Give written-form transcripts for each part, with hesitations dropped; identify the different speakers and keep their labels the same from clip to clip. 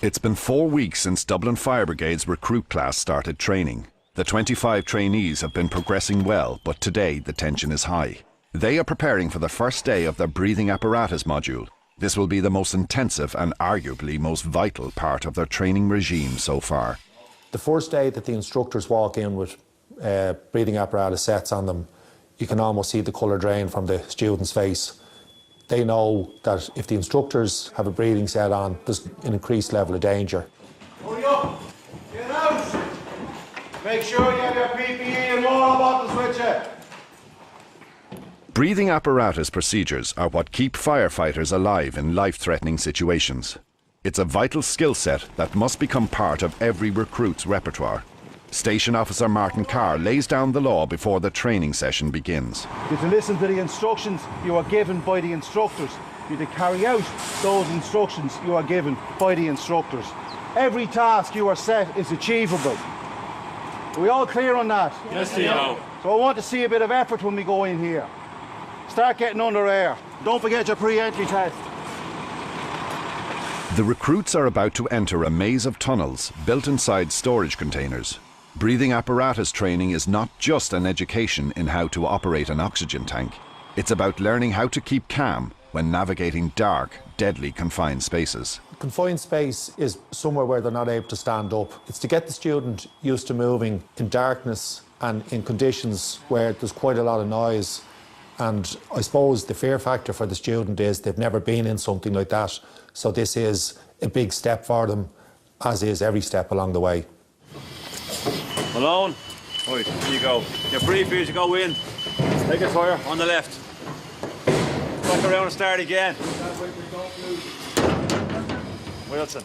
Speaker 1: It's been 4 weeks since Dublin Fire Brigade's recruit class started training. The 25 trainees have been progressing well, but today the tension is high. They are preparing for the first day of their breathing apparatus module. This will be the most intensive and arguably most vital part of their training regime so far.
Speaker 2: The first day that the instructors walk in with breathing apparatus sets on them, you can almost see the colour drain from the student's face. They know that if the instructors have a breathing set on, there's an increased level of danger.
Speaker 3: Hurry up! Get out! Make sure you have your PPE and water bottles with you.
Speaker 1: Breathing apparatus procedures are what keep firefighters alive in life-threatening situations. It's a vital skill set that must become part of every recruit's repertoire. Station Officer Martin Carr lays down the law before the training session begins.
Speaker 4: You're to listen to the instructions you are given by the instructors. You're to carry out those instructions you are given by the instructors. Every task you are set is achievable. Are we all clear on that?
Speaker 5: Yes, Theo.
Speaker 4: So I want to see a bit of effort when we go in here. Start getting under air. Don't forget your pre-entry test.
Speaker 1: The recruits are about to enter a maze of tunnels built inside storage containers. Breathing apparatus training is not just an education in how to operate an oxygen tank. It's about learning how to keep calm when navigating dark, deadly confined spaces.
Speaker 2: Confined space is somewhere where they're not able to stand up. It's to get the student used to moving in darkness and in conditions where there's quite a lot of noise. And I suppose the fear factor for the student is they've never been in something like that. So this is a big step for them, as is every step along the way.
Speaker 5: Malone, right, here you go. Your brief here to go in. Take it fire on the left. Back around and start again. Wilson.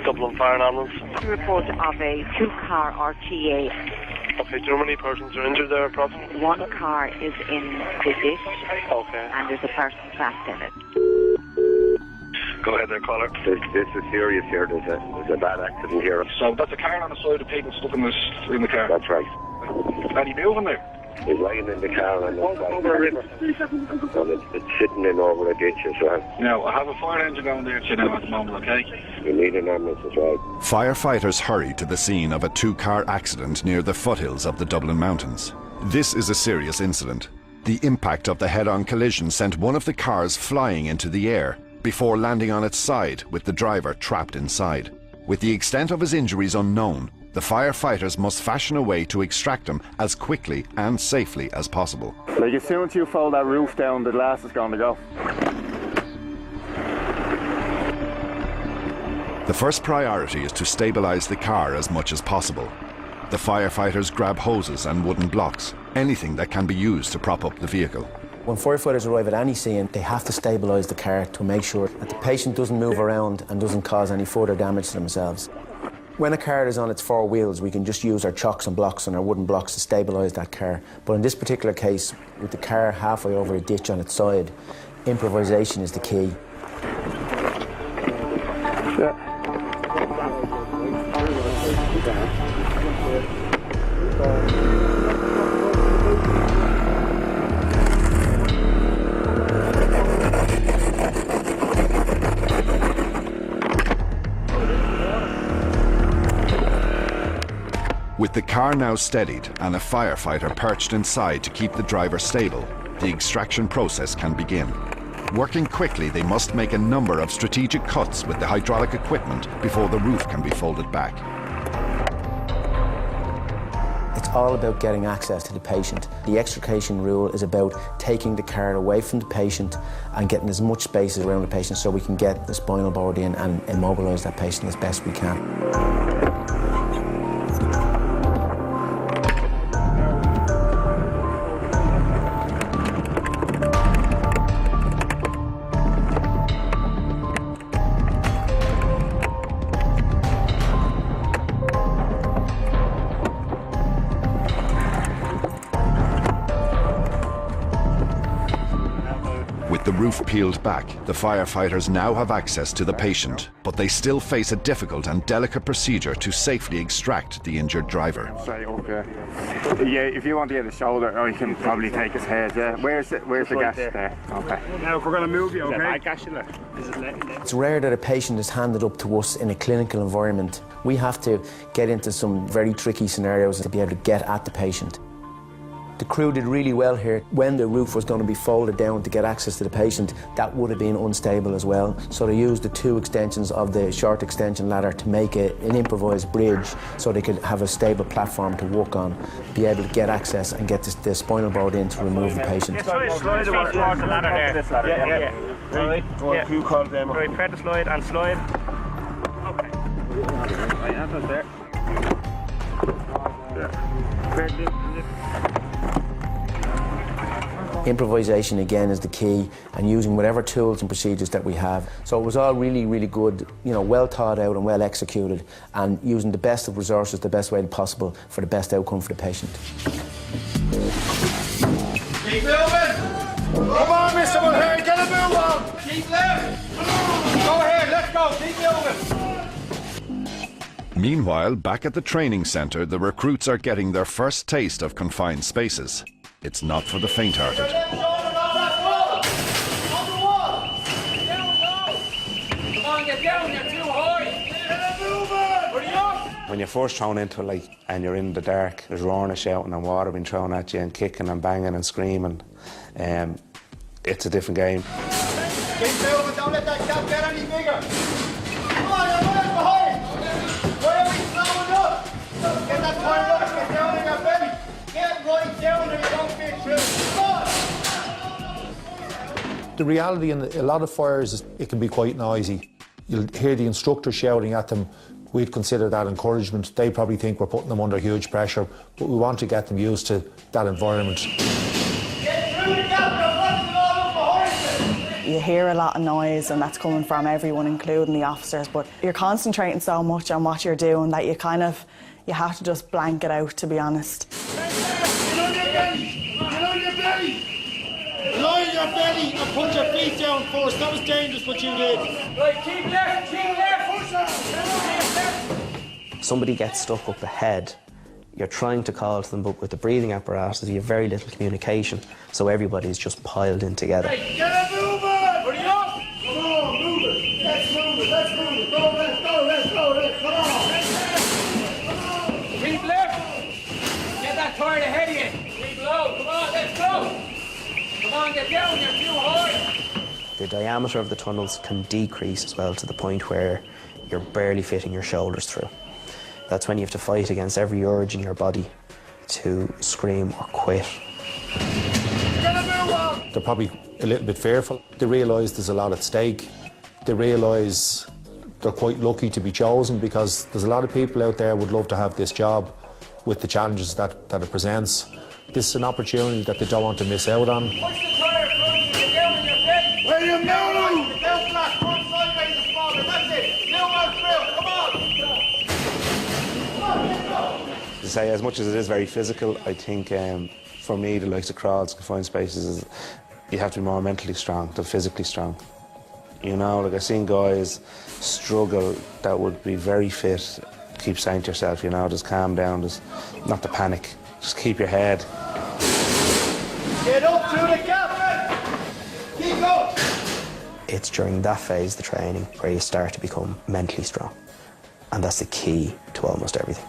Speaker 6: Dublin Fire and Ambulance.
Speaker 7: Report of a two-car RTA.
Speaker 6: Okay, do you know how many persons are injured there approximately?
Speaker 7: One car is in the ditch.
Speaker 6: Okay.
Speaker 7: And there's a person trapped in it.
Speaker 6: Go ahead there, caller.
Speaker 8: This is serious here. There's a bad accident here.
Speaker 6: So that's a car on the side of people stuck in the car?
Speaker 8: That's right.
Speaker 6: Any moving there?
Speaker 8: He's lying in the car and
Speaker 6: over a river.
Speaker 8: And it's sitting in over a ditch as well.
Speaker 6: Now, I have a fire engine down there to you now at the moment, okay?
Speaker 8: We need an ambulance as well.
Speaker 1: Firefighters hurry to the scene of a two-car accident near the foothills of the Dublin Mountains. This is a serious incident. The impact of the head-on collision sent one of the cars flying into the air before landing on its side with the driver trapped inside. With the extent of his injuries unknown, the firefighters must fashion a way to extract him as quickly and safely as possible.
Speaker 9: Like as soon as you fold that roof down, the glass is going to go.
Speaker 1: The first priority is to stabilize the car as much as possible. The firefighters grab hoses and wooden blocks, anything that can be used to prop up the vehicle.
Speaker 10: When firefighters arrive at any scene, they have to stabilise the car to make sure that the patient doesn't move around and doesn't cause any further damage to themselves. When a car is on its four wheels, we can just use our chocks and blocks and our wooden blocks to stabilise that car. But in this particular case, with the car halfway over a ditch on its side, improvisation is the key.
Speaker 9: Yeah.
Speaker 1: With the car now steadied and a firefighter perched inside to keep the driver stable, the extraction process can begin. Working quickly, they must make a number of strategic cuts with the hydraulic equipment before the roof can be folded back.
Speaker 10: It's all about getting access to the patient. The extrication rule is about taking the car away from the patient and getting as much space around the patient so we can get the spinal board in and immobilise that patient as best we can.
Speaker 1: With the roof peeled back, the firefighters now have access to the patient, but they still face a difficult and delicate procedure to safely extract the injured driver.
Speaker 9: Straight up, yeah. Yeah, if you want to get his shoulder, I can probably take his head, yeah. Where's the gash there? Okay.
Speaker 6: Now, if we're going to move you, okay?
Speaker 10: It's rare that a patient is handed up to us in a clinical environment. We have to get into some very tricky scenarios to be able to get at the patient. The crew did really well here. When the roof was going to be folded down to get access to the patient, that would have been unstable as well. So they used the 2 extensions of the short extension ladder to make an improvised bridge so they could have a stable platform to walk on, be able to get access and get the spinal board in to remove the patient.
Speaker 11: Slide towards the ladder there. Yeah. Right.
Speaker 6: Crew call them.
Speaker 11: Right, press the slide and slide. Okay.
Speaker 6: Right, that's there.
Speaker 10: Improvisation again is the key, and using whatever tools and procedures that we have. So it was all really, really good, well thought out and well executed, and using the best of resources the best way possible for the best outcome for the patient.
Speaker 3: Keep moving! Come on, Mr. Mulhern, get a move on! Keep left! Go ahead, let's go, keep moving!
Speaker 1: Meanwhile, back at the training centre, the recruits are getting their first taste of confined spaces. It's not for the faint-hearted.
Speaker 12: When you're first thrown into it, and you're in the dark, there's roaring and shouting and water being thrown at you and kicking and banging and screaming. It's a different game.
Speaker 3: Keep moving, don't let that gap get any bigger. Come on, you're right behind. Where are we slowing up? Get that point up, get down in your belly. Get right down there, you don't get through. Come on.
Speaker 2: The reality in a lot of fires is it can be quite noisy. You'll hear the instructor shouting at them. We'd consider that encouragement. They probably think we're putting them under huge pressure, but we want to get them used to that environment.
Speaker 13: You hear a lot of noise, and that's coming from everyone, including the officers, but you're concentrating so much on what you're doing that you have to just blank it out, to be honest.
Speaker 3: Get on your belly! Get on your belly! Lie on your belly and put your feet down first. That was dangerous what you did. Right, keep left, push up!
Speaker 14: Somebody gets stuck up ahead, you're trying to call to them, but with the breathing apparatus, you have very little communication, so everybody's just piled in together.
Speaker 3: Hey, get it moving! Hurry up! Come on, move it! Let's move it, let's move it! Go, let's go, let's go, come on! Keep left! Get that tire ahead of you! Keep low, come on, let's go! Come on, get down, you're too high!
Speaker 14: The diameter of the tunnels can decrease as well to the point where you're barely fitting your shoulders through. That's when you have to fight against every urge in your body to scream or quit.
Speaker 2: They're probably a little bit fearful. They realise there's a lot at stake. They realise they're quite lucky to be chosen, because there's a lot of people out there would love to have this job with the challenges that it presents. This is an opportunity that they don't want to miss out on.
Speaker 3: Push the tire in front of you, get down on your feet! Where you moving? Get down flat, front sideways and forward, that's it! Move on through, come on!
Speaker 12: To say, as much as it is very physical, I think for me, the likes of crowds, confined spaces, is you have to be more mentally strong than physically strong. I've seen guys struggle that would be very fit. Keep saying to yourself, just calm down, just not to panic, just keep your head.
Speaker 3: Get up through the gap, keep going!
Speaker 14: It's during that phase, the training, where you start to become mentally strong. And that's the key to almost everything.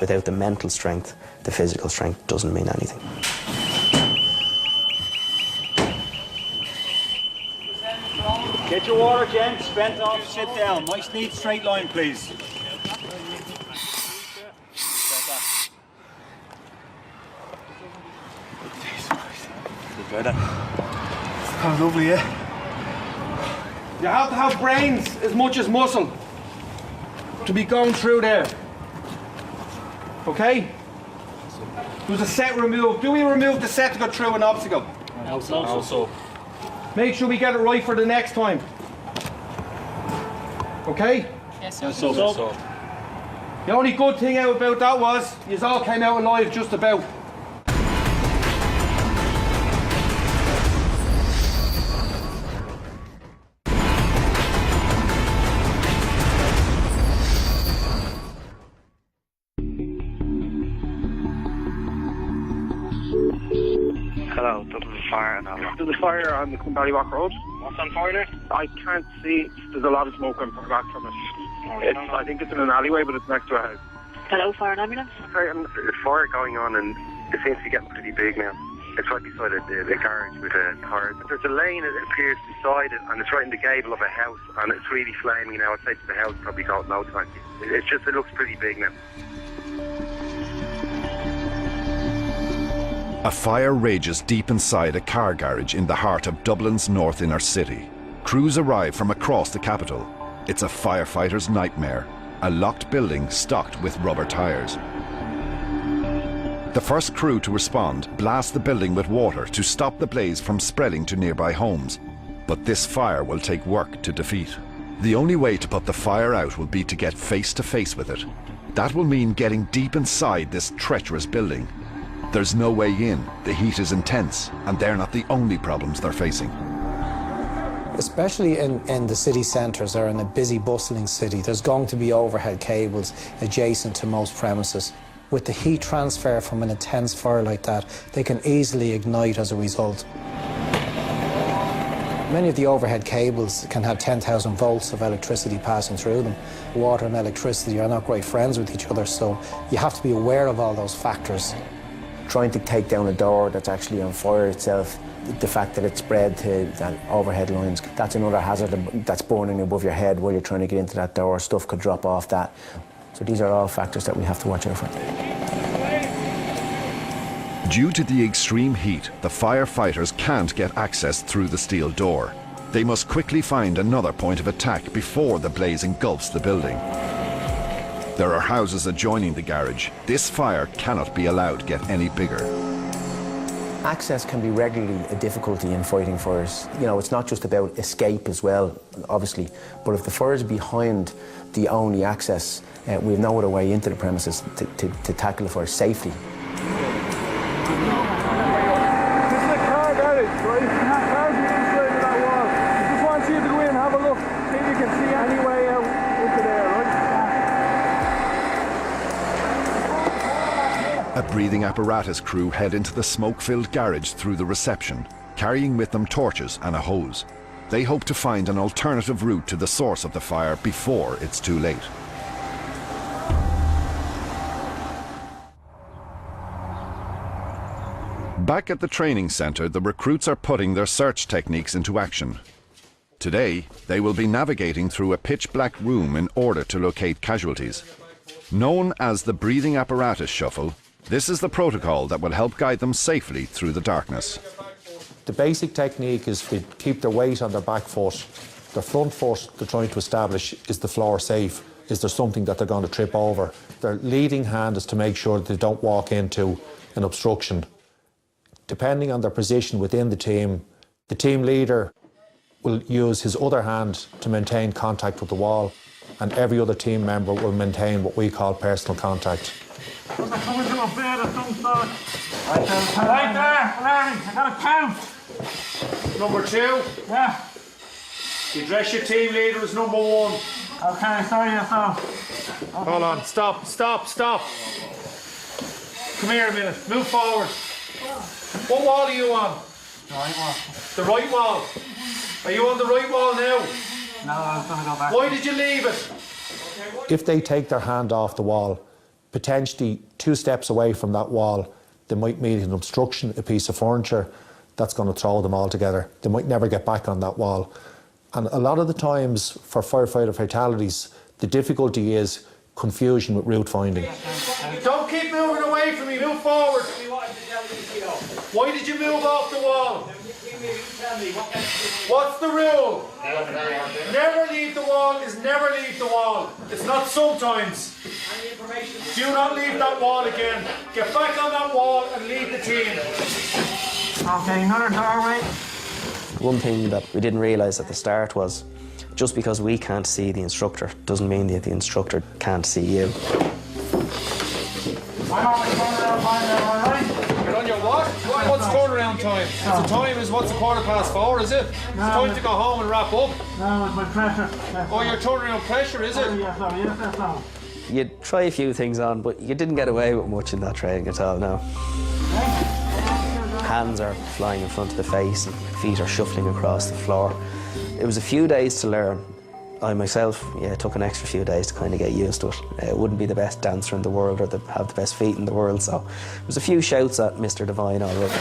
Speaker 14: Without the mental strength, the physical strength doesn't mean anything.
Speaker 5: Get your water, gents. Bent off, sit down. Nice, neat, straight line, please.
Speaker 3: How lovely, yeah? You have to have brains as much as muscle to be going through there. Okay? There's a set removed. Do we remove the set to go through an obstacle?
Speaker 5: Also.
Speaker 3: Make sure we get it right for the next time. Okay?
Speaker 5: Yes, sir.
Speaker 3: The only good thing out about that was you all came out alive just about.
Speaker 6: Hello, Dublin Fire and all. There's a fire on the Ballywalk Road. What's on fire there? I can't see. There's a lot of smoke coming back from it. I think it's in an alleyway, but it's next to a house.
Speaker 7: Hello, fire and ambulance.
Speaker 8: There's a fire going on and it seems to be getting pretty big now. It's right beside the garage with a car. But there's a lane, it appears, beside it, and it's right in the gable of a house, and it's really flaming now. I'd say the house probably got no time. It looks pretty big now.
Speaker 1: A fire rages deep inside a car garage in the heart of Dublin's north inner city. Crews arrive from across the capital. It's a firefighter's nightmare. A locked building stocked with rubber tires. The first crew to respond blast the building with water to stop the blaze from spreading to nearby homes. But this fire will take work to defeat. The only way to put the fire out will be to get face to face with it. That will mean getting deep inside this treacherous building. There's no way in, the heat is intense, and they're not the only problems they're facing.
Speaker 15: Especially in the city centres or in a busy, bustling city, there's going to be overhead cables adjacent to most premises. With the heat transfer from an intense fire like that, they can easily ignite as a result. Many of the overhead cables can have 10,000 volts of electricity passing through them. Water and electricity are not great friends with each other, so you have to be aware of all those factors.
Speaker 10: Trying to take down a door that's actually on fire itself, the fact that it's spread to overhead lines, that's another hazard that's burning above your head while you're trying to get into that door. Stuff could drop off that. So these are all factors that we have to watch out for.
Speaker 1: Due to the extreme heat, the firefighters can't get access through the steel door. They must quickly find another point of attack before the blaze engulfs the building. There are houses adjoining the garage. This fire cannot be allowed to get any bigger.
Speaker 10: Access can be regularly a difficulty in fighting fires. You know, it's not just about escape as well, obviously, but if the fire is behind the only access, we have no other way into the premises to tackle the fire safely.
Speaker 3: This is a car garage, right? Cars are inside of that wall. I just want you to go in and have a look, see if you can see any way out into there, right?
Speaker 1: A breathing apparatus crew head into the smoke-filled garage through the reception, carrying with them torches and a hose. They hope to find an alternative route to the source of the fire before it's too late. Back at the training centre, the recruits are putting their search techniques into action. Today, they will be navigating through a pitch-black room in order to locate casualties. Known as the breathing apparatus shuffle, this is the protocol that will help guide them safely through the darkness.
Speaker 2: The basic technique is to keep their weight on their back foot. Their front foot they're trying to establish, is the floor safe? Is there something that they're going to trip over? Their leading hand is to make sure that they don't walk into an obstruction. Depending on their position within the team leader will use his other hand to maintain contact with the wall, and every other team member will maintain what we call personal contact.
Speaker 3: They're coming to a bed of some sort. Right there, Larry, I got a count.
Speaker 4: Number 2?
Speaker 3: Yeah.
Speaker 4: You dress your team leader as number 1.
Speaker 3: Okay, sorry, yourself.
Speaker 4: Hold on, stop. Come here a minute, move forward. What wall are you on?
Speaker 3: The right wall.
Speaker 4: The right wall. Are you on the right wall now?
Speaker 3: No, I was going to go back.
Speaker 4: Why did you leave it?
Speaker 2: If they take their hand off the wall, potentially 2 steps away from that wall, they might meet an obstruction, a piece of furniture, that's going to throw them all together. They might never get back on that wall. And a lot of the times for firefighter fatalities, the difficulty is confusion with route finding.
Speaker 4: Don't keep moving away from me, move forward. Why did you move off the wall? What's the rule? Never leave the wall is never leave the wall. It's not sometimes. Do not leave that wall again. Get back on that wall and lead the team.
Speaker 3: Okay, another doorway.
Speaker 14: One thing that we didn't realise at the start was just because we can't see the instructor doesn't mean that the instructor can't see you.
Speaker 3: I'm on the turnaround time now, all right?
Speaker 4: You're on your what? What's turnaround time? The time is what's a 4:15, is it? It's time to go home and wrap up.
Speaker 3: No, it's my pressure.
Speaker 4: Oh, your turnaround pressure, is it?
Speaker 3: Yes, that's all.
Speaker 14: You try a few things on, but you didn't get away with much in that training at all, no. hands are flying in front of the face and feet are shuffling across the floor. It was a few days to learn. I myself, took an extra few days to kind of get used to it. It wouldn't be the best dancer in the world or have the best feet in the world, so there was a few shouts at Mr. Devine already.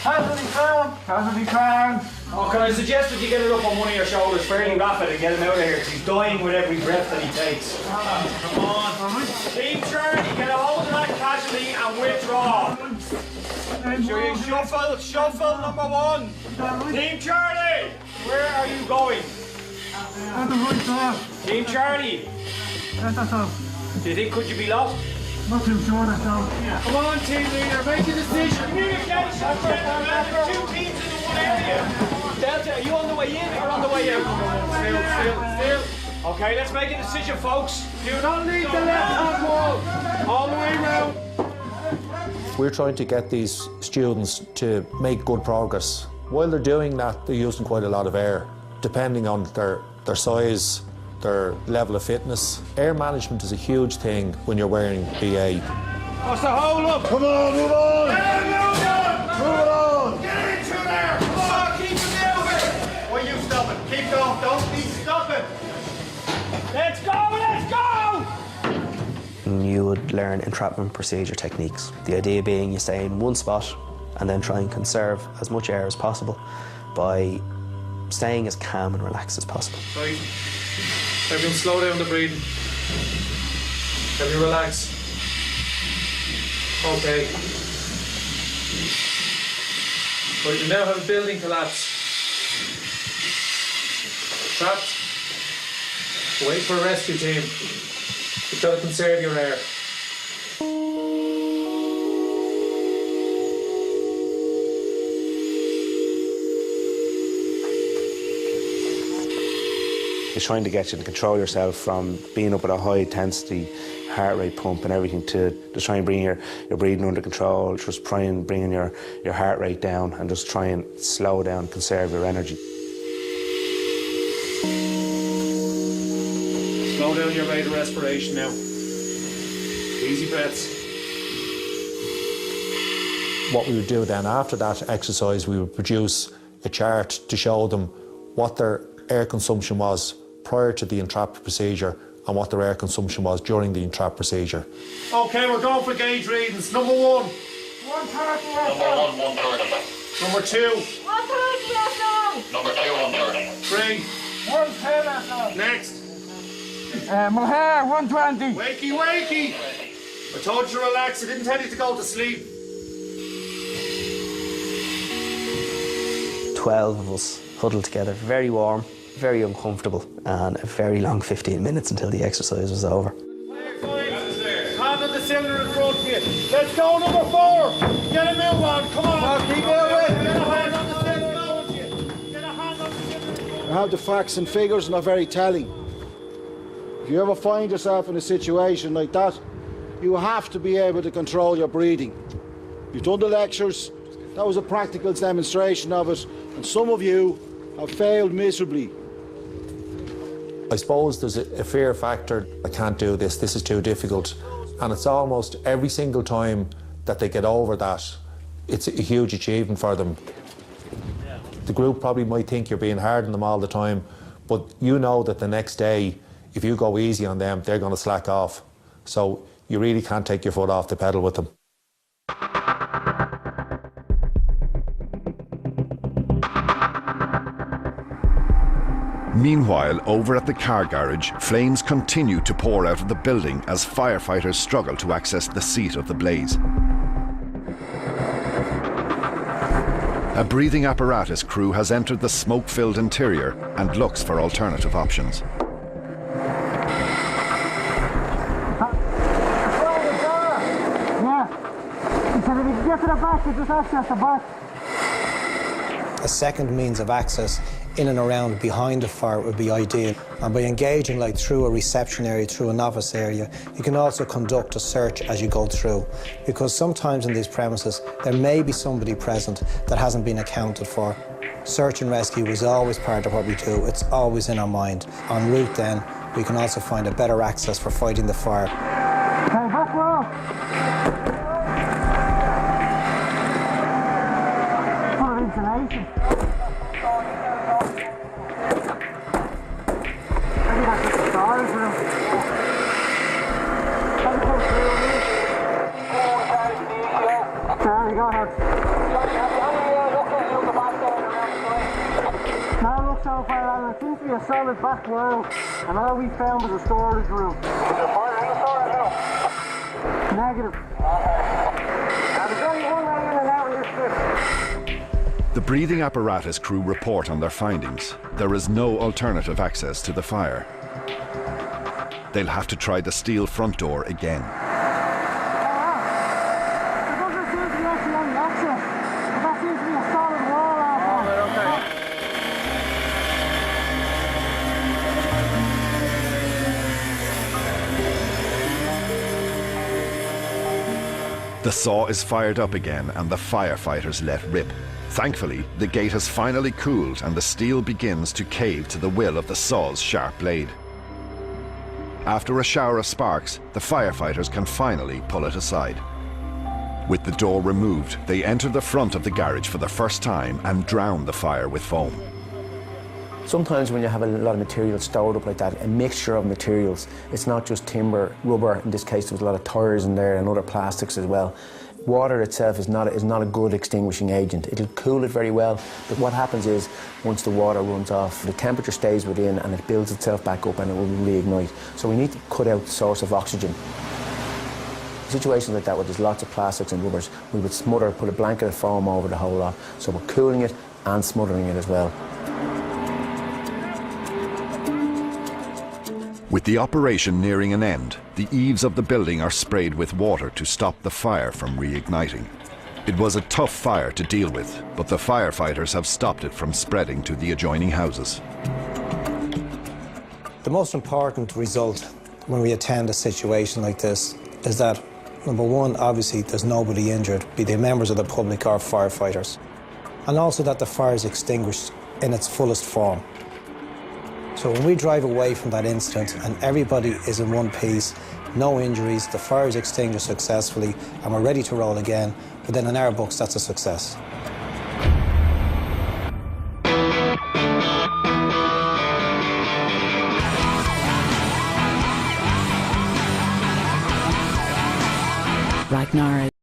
Speaker 3: Hands on the crown. Oh, can I suggest that you get it up on one of your shoulders fairly rapid and get him out of here, because he's dying with every breath that he takes. Come on. Team Charlie, get a hold of that casually and withdraw. So you shuffle number 1. Team Charlie, where are you going? Team Charlie. Do you think could you be lost?
Speaker 16: Not too sure, that's all.
Speaker 3: Come on, team leader, make a decision. Communication, gentlemen. 2 teams in the one area. Delta, are you on the way in or on the way out? Still. Okay, let's make a decision, folks. Do not leave the left-hand wall. All the way round.
Speaker 2: We're trying to get these students to make good progress. While they're doing that, they're using quite a lot of air, depending on their size, their level of fitness. Air management is a huge thing when you're wearing BA.
Speaker 3: What's the hold up?
Speaker 16: Come on, move on!
Speaker 3: Move it on! Get into there! Come on, keep it moving! Why are you stopping? Keep going, don't be stopping! Let's go!
Speaker 14: You would learn entrapment procedure techniques. The idea being you stay in one spot and then try and conserve as much air as possible by staying as calm and relaxed as possible.
Speaker 17: Right. Everyone slow down the breathing. Everyone relax. Okay. Right, you now have a building collapse. Trapped. Wait for a rescue team. You've got to conserve your air.
Speaker 12: He's trying to get you to control yourself from being up at a high intensity heart rate pump and everything to try and bring your breathing under control, just try and bring your heart rate down and just try and slow down, conserve your energy.
Speaker 17: Slow down your rate of respiration now. Easy breaths.
Speaker 2: What we would do then after that exercise, we would produce a chart to show them what their air consumption was prior to the entrapment procedure and what their air consumption was during the entrapment procedure.
Speaker 3: Okay, we're going for gauge readings. Number 1.
Speaker 16: 130.
Speaker 3: Number 1, 130. Number 2.
Speaker 16: 130,
Speaker 3: Number 2, 130. 3.
Speaker 16: 110,
Speaker 3: Next.
Speaker 16: my hair, 120.
Speaker 3: Wakey. I told you to relax. I didn't tell you to go to sleep.
Speaker 14: 12 of us huddled together, very warm, very uncomfortable, and a very long 15 minutes until the exercise was over.
Speaker 3: Hand on the cylinder in front of you. Let's go, number 4. Get a move on. Come on. Keep moving. Get a hand on the cylinder in front of you. Get a hand on the cylinder in front of you.
Speaker 4: I have the facts and figures not very telling. If you ever find yourself in a situation like that, you have to be able to control your breathing. You've done the lectures, that was a practical demonstration of it, and some of you have failed miserably.
Speaker 2: I suppose there's a fear factor. I can't do this is too difficult. And it's almost every single time that they get over that, it's a huge achievement for them. The group probably might think you're being hard on them all the time, but you know that the next day, if you go easy on them, they're going to slack off. So you really can't take your foot off the pedal with them.
Speaker 1: Meanwhile, over at the car garage, flames continue to pour out of the building as firefighters struggle to access the seat of the blaze. A breathing apparatus crew has entered the smoke-filled interior and looks for alternative options.
Speaker 16: Get to the back, just access the back.
Speaker 15: A second means of access in and around behind the fire would be ideal. And by engaging like through a reception area, through a novice area, you can also conduct a search as you go through. Because sometimes in these premises, there may be somebody present that hasn't been accounted for. Search and rescue is always part of what we do. It's always in our mind. En route then, we can also find a better access for fighting the fire.
Speaker 16: Okay, back row. location. Maybe that's just the storage room. Can you come through with me? Sorry, go ahead. Now look so far out, it seems to be a solid back wall, and all we found was a storage room. Is there fire in the storage room? Negative. There's only one way in and out of this strip.
Speaker 1: The breathing apparatus crew report on their findings. There is no alternative access to the fire. They'll have to try the steel front door again. The saw is fired up again and the firefighters let rip. Thankfully, the gate has finally cooled and the steel begins to cave to the will of the saw's sharp blade. After a shower of sparks, the firefighters can finally pull it aside. With the door removed, they enter the front of the garage for the first time and drown the fire with foam.
Speaker 10: Sometimes when you have a lot of material stored up like that, a mixture of materials, it's not just timber, rubber, in this case there was a lot of tires in there and other plastics as well. Water itself is not a good extinguishing agent. It'll cool it very well, but what happens is once the water runs off, the temperature stays within and it builds itself back up and it will reignite. So we need to cut out the source of oxygen. Situations like that where there's lots of plastics and rubbers, we would smother, put a blanket of foam over the whole lot. So we're cooling it and smothering it as well.
Speaker 1: With the operation nearing an end, the eaves of the building are sprayed with water to stop the fire from reigniting. It was a tough fire to deal with, but the firefighters have stopped it from spreading to the adjoining houses.
Speaker 15: The most important result when we attend a situation like this is that, number one, obviously there's nobody injured, be they members of the public or firefighters, and also that the fire is extinguished in its fullest form. So when we drive away from that incident and everybody is in one piece, no injuries, the fire is extinguished successfully and we're ready to roll again, but then in our books that's a success.
Speaker 18: Ragnar